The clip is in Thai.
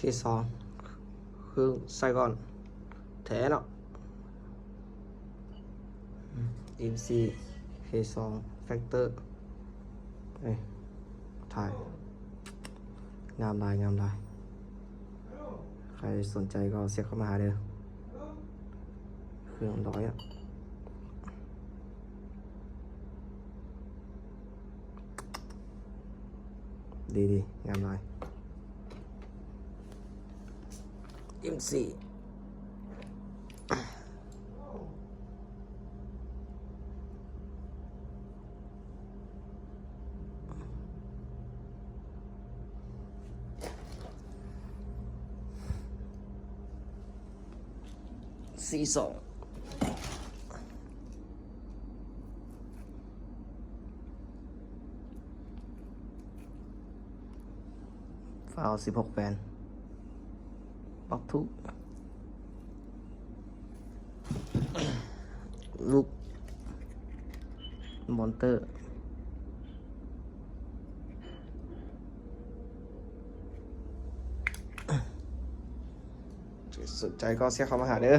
2คือใส่ก่อนแถเนาะMC K2 Factor ถ่ายงามลายใครสนใจก็เสียบเข้ามาหาเด้อเครื่องร้อยอ่ะดีงามลาย MC 42ฟาว16แปนปักทุกลูกมอนเตอร์สนใจก็เสียเข้ามาหาเด้อ